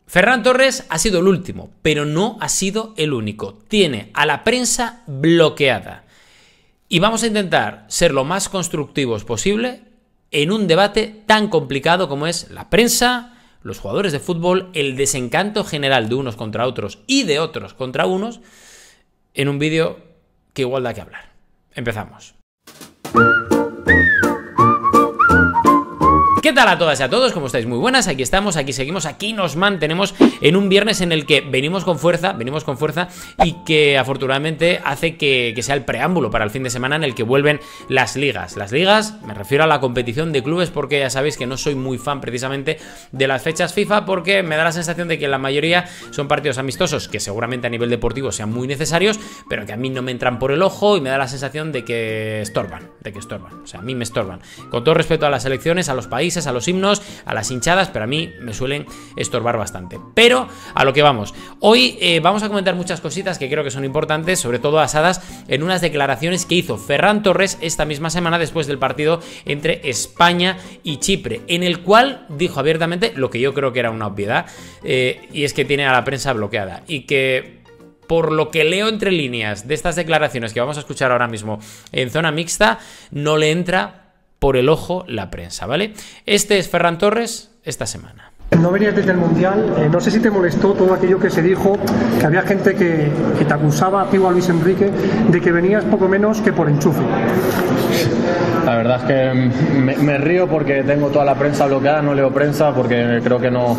Ferran Torres ha sido el último, pero no ha sido el único. Tiene a la prensa bloqueada. Y vamos a intentar ser lo más constructivos posible en un debate tan complicado como es la prensa, los jugadores de fútbol, el desencanto general de unos contra otros y de otros contra unos, en un vídeo que igual da que hablar. Empezamos. ¿Qué tal a todas y a todos? ¿Cómo estáis? Muy buenas, aquí estamos, aquí seguimos, aquí nos mantenemos en un viernes en el que venimos con fuerza y que afortunadamente hace que sea el preámbulo para el fin de semana en el que vuelven las ligas. Las ligas, me refiero a la competición de clubes porque ya sabéis que no soy muy fan precisamente de las fechas FIFA porque me da la sensación de que la mayoría son partidos amistosos que seguramente a nivel deportivo sean muy necesarios, pero que a mí no me entran por el ojo y me da la sensación de que estorban, o sea, a mí me estorban. Con todo respeto a las selecciones, a los países, a los himnos, a las hinchadas, pero a mí me suelen estorbar bastante. Pero a lo que vamos. Hoy vamos a comentar muchas cositas que creo que son importantes, sobre todo basadas en unas declaraciones que hizo Ferran Torres esta misma semana después del partido entre España y Chipre, en el cual dijo abiertamente lo que yo creo que era una obviedad, y es que tiene a la prensa bloqueada y que, por lo que leo entre líneas de estas declaraciones que vamos a escuchar ahora mismo en zona mixta, no le entra por el ojo la prensa, ¿vale? Este es Ferran Torres esta semana. No venías desde el Mundial, no sé si te molestó todo aquello que se dijo, que había gente que te acusaba, a Luis Enrique, de que venías poco menos que por enchufe. La verdad es que me río porque tengo toda la prensa bloqueada, no leo prensa porque creo que no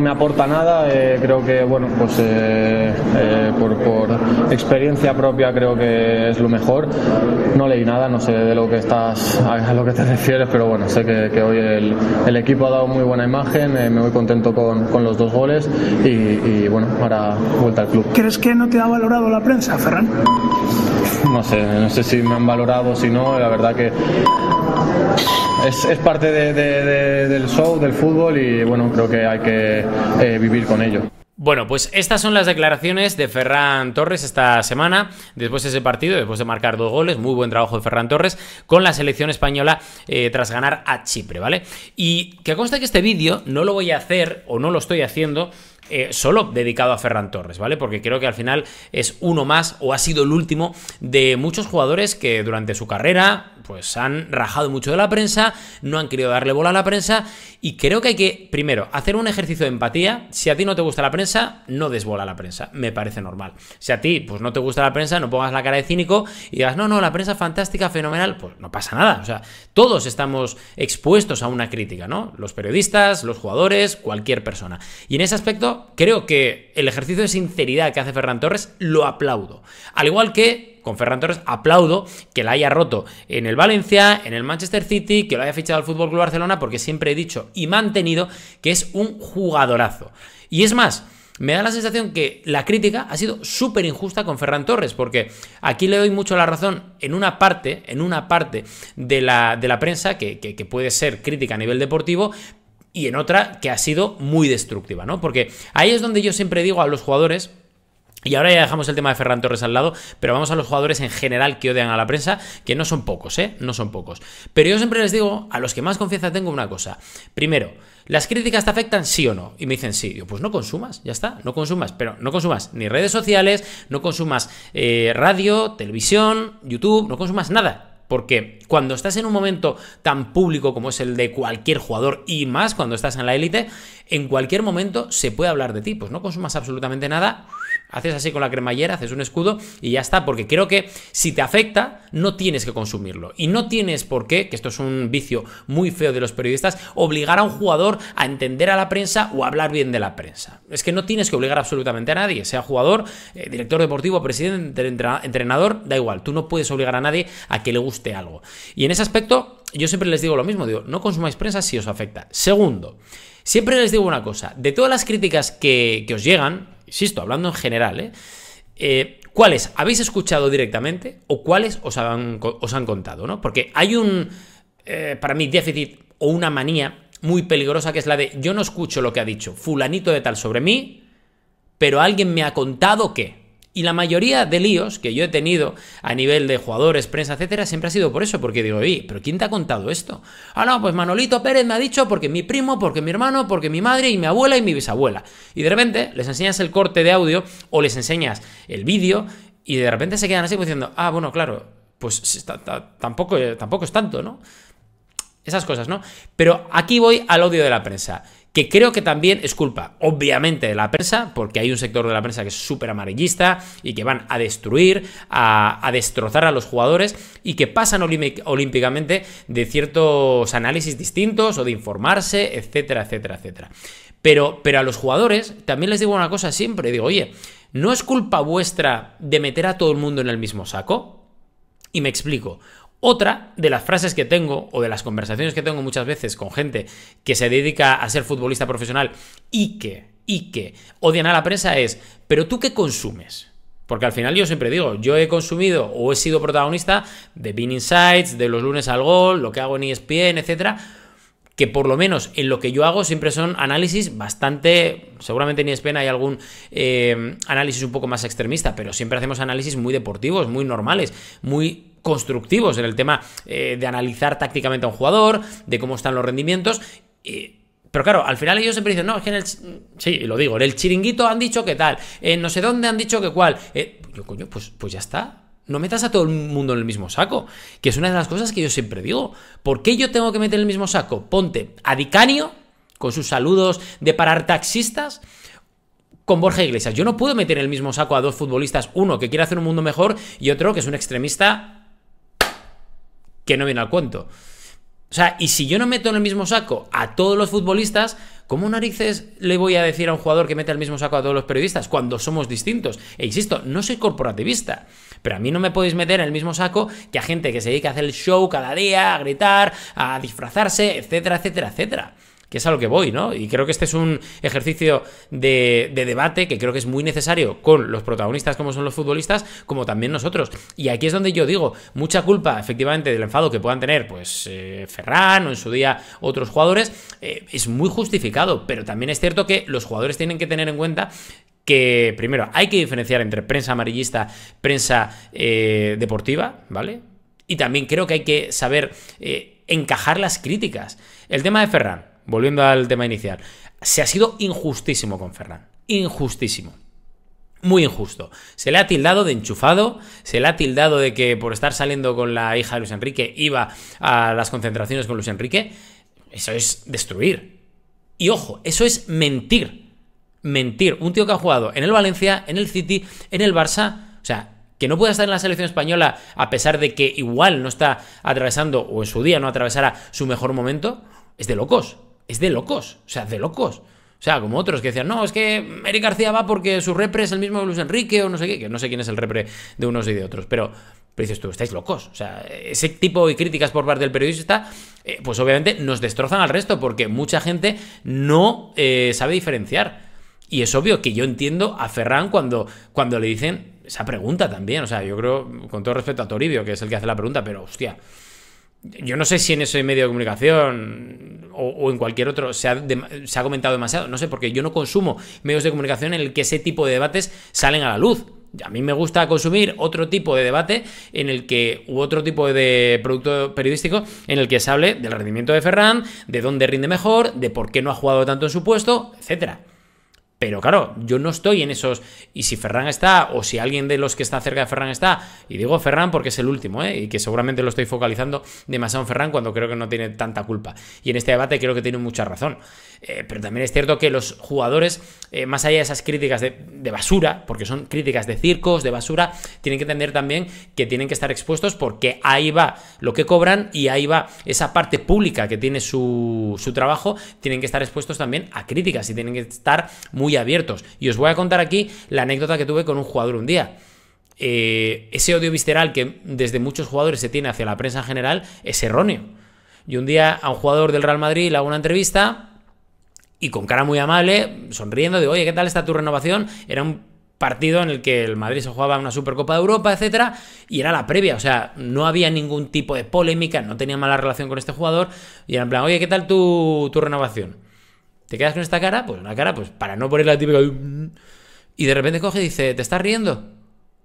me aporta nada. Creo que, bueno, pues por experiencia propia creo que es lo mejor. No leí nada, no sé de lo que a lo que te refieres, pero bueno, sé que hoy el equipo ha dado muy buena imagen, me voy contento con los 2 goles y bueno, ahora vuelta al club. ¿Crees que no te ha valorado la prensa, Ferran? No sé si me han valorado o si no, la verdad que es parte del show, del fútbol y bueno, creo que hay que vivir con ello. Bueno, pues estas son las declaraciones de Ferran Torres esta semana, después de ese partido, después de marcar 2 goles, muy buen trabajo de Ferran Torres con la selección española tras ganar a Chipre, ¿vale? Y que conste que este vídeo no lo voy a hacer, o no lo estoy haciendo, solo dedicado a Ferran Torres, ¿vale? Porque creo que al final es uno más, o ha sido el último, de muchos jugadores que durante su carrera pues han rajado mucho de la prensa, no han querido darle bola a la prensa, y creo que hay que, primero, hacer un ejercicio de empatía. Si a ti no te gusta la prensa, no des bola a la prensa, me parece normal. Si a ti pues no te gusta la prensa, no pongas la cara de cínico y digas, no, la prensa fantástica, fenomenal, pues no pasa nada. O sea, todos estamos expuestos a una crítica, ¿no? Los periodistas, los jugadores, cualquier persona. Y en ese aspecto, creo que el ejercicio de sinceridad que hace Ferran Torres lo aplaudo. Al igual que con Ferran Torres aplaudo que la haya roto en el Valencia, en el Manchester City, que lo haya fichado al FC Barcelona, porque siempre he dicho y mantenido que es un jugadorazo. Y es más, me da la sensación que la crítica ha sido súper injusta con Ferran Torres, porque aquí le doy mucho la razón en una parte de la prensa que puede ser crítica a nivel deportivo, y en otra que ha sido muy destructiva, ¿no? Porque ahí es donde yo siempre digo a los jugadores, y ahora ya dejamos el tema de Ferran Torres al lado, pero vamos a los jugadores en general que odian a la prensa, que no son pocos, no son pocos. Pero yo siempre les digo, a los que más confianza tengo, una cosa. Primero, ¿las críticas te afectan, sí o no? Y me dicen sí. Digo, pues no consumas, ya está, no consumas. Pero no consumas ni redes sociales, no consumas radio, televisión, YouTube, no consumas nada. Porque cuando estás en un momento tan público como es el de cualquier jugador, y más cuando estás en la élite, en cualquier momento se puede hablar de ti. Pues no consumas absolutamente nada, haces así con la cremallera, haces un escudo y ya está. Porque creo que si te afecta, no tienes que consumirlo. Y no tienes por qué, que esto es un vicio muy feo de los periodistas, obligar a un jugador a entender a la prensa o a hablar bien de la prensa. Es que no tienes que obligar absolutamente a nadie, sea jugador, director deportivo, presidente, entrenador, da igual. Tú no puedes obligar a nadie a que le guste algo. Y en ese aspecto yo siempre les digo lo mismo, digo, no consumáis prensa si os afecta. Segundo, siempre les digo una cosa, de todas las críticas que os llegan, insisto, hablando en general, ¿cuáles habéis escuchado directamente o cuáles os han contado, ¿no? Porque hay un, para mí, déficit o una manía muy peligrosa que es la de yo no escucho lo que ha dicho fulanito de tal sobre mí, pero alguien me ha contado que... Y la mayoría de líos que yo he tenido a nivel de jugadores, prensa, etcétera, siempre ha sido por eso, porque digo, oye, ¿pero quién te ha contado esto? Ah, no, pues Manolito Pérez me ha dicho porque mi primo, porque mi hermano, porque mi madre y mi abuela y mi bisabuela. Y de repente les enseñas el corte de audio o les enseñas el vídeo y de repente se quedan así pues diciendo, ah, bueno, claro, pues tampoco es tanto, ¿no? Esas cosas, ¿no? Pero aquí voy al odio de la prensa, que creo que también es culpa, obviamente, de la prensa, porque hay un sector de la prensa que es súper amarillista y que van a destruir, a destrozar a los jugadores y que pasan olímpicamente de ciertos análisis distintos o de informarse, etcétera, etcétera, etcétera. Pero a los jugadores también les digo una cosa siempre, digo, oye, ¿no es culpa vuestra de meter a todo el mundo en el mismo saco? Y me explico. Otra de las frases que tengo o de las conversaciones que tengo muchas veces con gente que se dedica a ser futbolista profesional y que odian a la prensa es, ¿pero tú qué consumes? Porque al final yo siempre digo, yo he consumido o he sido protagonista de Bein Insights, de los lunes al gol, lo que hago en ESPN, etcétera, que por lo menos en lo que yo hago siempre son análisis bastante, seguramente en ESPN hay algún análisis un poco más extremista, pero siempre hacemos análisis muy deportivos, muy normales, muy constructivos en el tema de analizar tácticamente a un jugador, de cómo están los rendimientos. Pero claro, al final ellos siempre dicen, no, es que en el... Sí, lo digo, en el chiringuito han dicho que tal, en no sé dónde han dicho que cuál. Yo, coño, pues ya está. No metas a todo el mundo en el mismo saco, que es una de las cosas que yo siempre digo. ¿Por qué yo tengo que meter en el mismo saco? Ponte a Di Canio, con sus saludos de parar taxistas, con Borja Iglesias. Yo no puedo meter en el mismo saco a dos futbolistas, uno que quiere hacer un mundo mejor y otro que es un extremista que no viene al cuento. O sea, y si yo no meto en el mismo saco a todos los futbolistas, ¿cómo narices le voy a decir a un jugador que mete el mismo saco a todos los periodistas cuando somos distintos? E insisto, no soy corporativista, pero a mí no me podéis meter en el mismo saco que a gente que se dedica a hacer el show cada día, a gritar, a disfrazarse, etcétera, etcétera, etcétera. Que es a lo que voy, ¿no? Y creo que este es un ejercicio de debate que creo que es muy necesario con los protagonistas como son los futbolistas, como también nosotros. Y aquí es donde yo digo, mucha culpa, efectivamente, del enfado que puedan tener, pues, Ferran o en su día otros jugadores, es muy justificado, pero también es cierto que los jugadores tienen que tener en cuenta que, primero, hay que diferenciar entre prensa amarillista, prensa deportiva, ¿vale? Y también creo que hay que saber encajar las críticas. El tema de Ferran, volviendo al tema inicial, se ha sido injustísimo con Ferran. Injustísimo. Muy injusto. Se le ha tildado de enchufado, se le ha tildado de que por estar saliendo con la hija de Luis Enrique iba a las concentraciones con Luis Enrique. Eso es destruir. Y ojo, eso es mentir. Mentir. Un tío que ha jugado en el Valencia, en el City, en el Barça, o sea, que no pueda estar en la selección española a pesar de que igual no está atravesando, o en su día no atravesara su mejor momento, es de locos. Es de locos, o sea, de locos. O sea, como otros que decían, no, es que Eric García va porque su repre es el mismo que Luis Enrique o no sé qué, que no sé quién es el repre de unos y de otros, pero dices tú, estáis locos. O sea, ese tipo de críticas por parte del periodista, pues obviamente nos destrozan al resto porque mucha gente no sabe diferenciar. Y es obvio que yo entiendo a Ferran cuando le dicen esa pregunta también. O sea, yo creo, con todo respeto a Toribio, que es el que hace la pregunta, pero hostia, yo no sé si en ese medio de comunicación o en cualquier otro se ha comentado demasiado, no sé, porque yo no consumo medios de comunicación en el que ese tipo de debates salen a la luz. A mí me gusta consumir otro tipo de debate en el que, u otro tipo de producto periodístico en el que se hable del rendimiento de Ferran, de dónde rinde mejor, de por qué no ha jugado tanto en su puesto, etcétera. Pero claro, yo no estoy en esos. Y si Ferran está, o si alguien de los que está cerca de Ferran está, y digo Ferran porque es el último, y que seguramente lo estoy focalizando demasiado en Ferran cuando creo que no tiene tanta culpa. Y en este debate creo que tiene mucha razón. Pero también es cierto que los jugadores, más allá de esas críticas de basura, porque son críticas de circos, de basura, tienen que entender también que tienen que estar expuestos porque ahí va lo que cobran y ahí va esa parte pública que tiene su trabajo, tienen que estar expuestos también a críticas y tienen que estar muy abiertos. Y os voy a contar aquí la anécdota que tuve con un jugador un día. Ese odio visceral que desde muchos jugadores se tiene hacia la prensa en general es erróneo. Y un día a un jugador del Real Madrid le hago una entrevista y con cara muy amable, sonriendo, digo, oye, ¿qué tal está tu renovación? Era un partido en el que el Madrid se jugaba una Supercopa de Europa, etcétera, y era la previa, o sea, no había ningún tipo de polémica, no tenía mala relación con este jugador, y era en plan, oye, ¿qué tal tu renovación? ¿Te quedas con esta cara? Pues una cara, pues para no poner la típica... Y de repente coge y dice, ¿te estás riendo?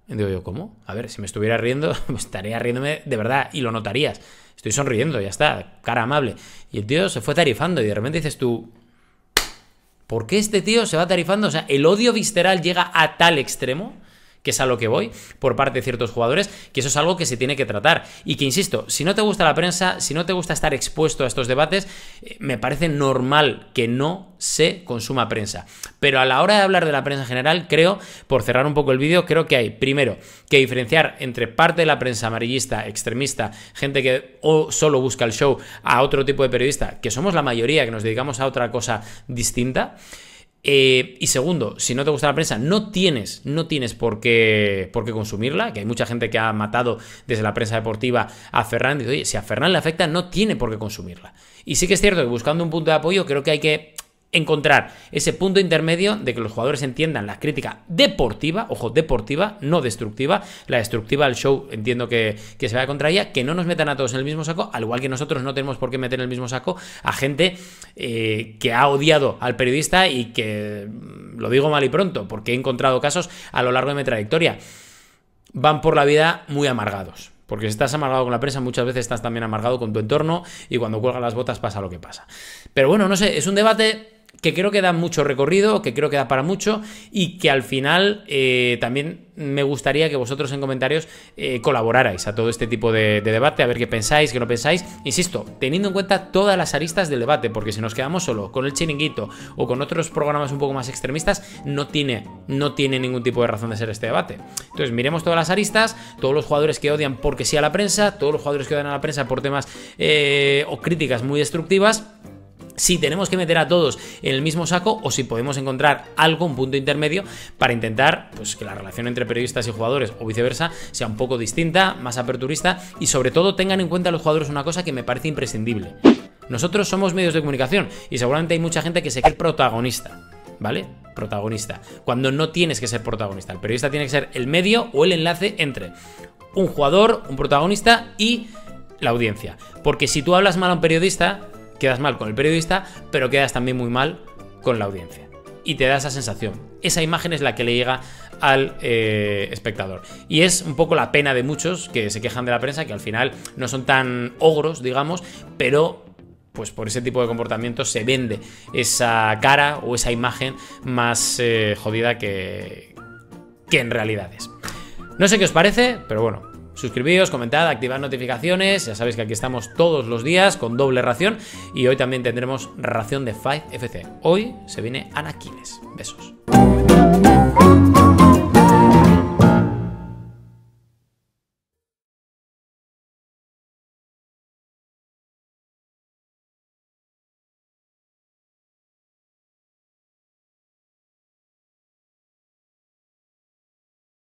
Y digo yo, ¿cómo? A ver, si me estuviera riendo, estaría riéndome de verdad y lo notarías. Estoy sonriendo, ya está, cara amable. Y el tío se fue tarifando y de repente dices tú, ¿por qué este tío se va tarifando? O sea, el odio visceral llega a tal extremo, que es a lo que voy, por parte de ciertos jugadores, que eso es algo que se tiene que tratar. Y que, insisto, si no te gusta la prensa, si no te gusta estar expuesto a estos debates, me parece normal que no se consuma prensa. Pero a la hora de hablar de la prensa en general, creo, por cerrar un poco el vídeo, creo que hay, primero, que diferenciar entre parte de la prensa amarillista, extremista, gente que solo busca el show, a otro tipo de periodista, que somos la mayoría, que nos dedicamos a otra cosa distinta. Y segundo, si no te gusta la prensa, no tienes por qué consumirla, que hay mucha gente que ha matado desde la prensa deportiva a Ferran, y dice, oye, si a Ferran le afecta, no tiene por qué consumirla. Y sí que es cierto que buscando un punto de apoyo, creo que hay que encontrar ese punto intermedio de que los jugadores entiendan la crítica deportiva, ojo, deportiva, no destructiva. La destructiva al show entiendo que se vaya contra ella, que no nos metan a todos en el mismo saco, al igual que nosotros no tenemos por qué meter en el mismo saco a gente que ha odiado al periodista y que, lo digo mal y pronto, porque he encontrado casos a lo largo de mi trayectoria, van por la vida muy amargados. Porque si estás amargado con la prensa, muchas veces estás también amargado con tu entorno y cuando cuelgan las botas pasa lo que pasa. Pero bueno, no sé, es un debate que creo que da mucho recorrido, que creo que da para mucho y que al final también me gustaría que vosotros en comentarios colaborarais a todo este tipo de debate, a ver qué pensáis, qué no pensáis. Insisto, teniendo en cuenta todas las aristas del debate, porque si nos quedamos solo con el Chiringuito o con otros programas un poco más extremistas, no tiene ningún tipo de razón de ser este debate. Entonces miremos todas las aristas, todos los jugadores que odian porque sí a la prensa, todos los jugadores que odian a la prensa por temas o críticas muy destructivas. Si tenemos que meter a todos en el mismo saco o si podemos encontrar algo, un punto intermedio para intentar pues, que la relación entre periodistas y jugadores o viceversa sea un poco distinta, más aperturista y sobre todo tengan en cuenta los jugadores una cosa que me parece imprescindible. Nosotros somos medios de comunicación y seguramente hay mucha gente que se cree protagonista, ¿vale? Protagonista, cuando no tienes que ser protagonista. El periodista tiene que ser el medio o el enlace entre un jugador, un protagonista y la audiencia. Porque si tú hablas mal a un periodista, quedas mal con el periodista, pero quedas también muy mal con la audiencia. Y te da esa sensación. Esa imagen es la que le llega al espectador. Y es un poco la pena de muchos que se quejan de la prensa, que al final no son tan ogros, digamos, pero pues por ese tipo de comportamientos se vende esa cara o esa imagen más jodida que en realidad es. No sé qué os parece, pero bueno. Suscribíos, comentad, activad notificaciones. Ya sabéis que aquí estamos todos los días con doble ración. Y hoy también tendremos ración de Five FC. Hoy se viene Anaquines. Besos.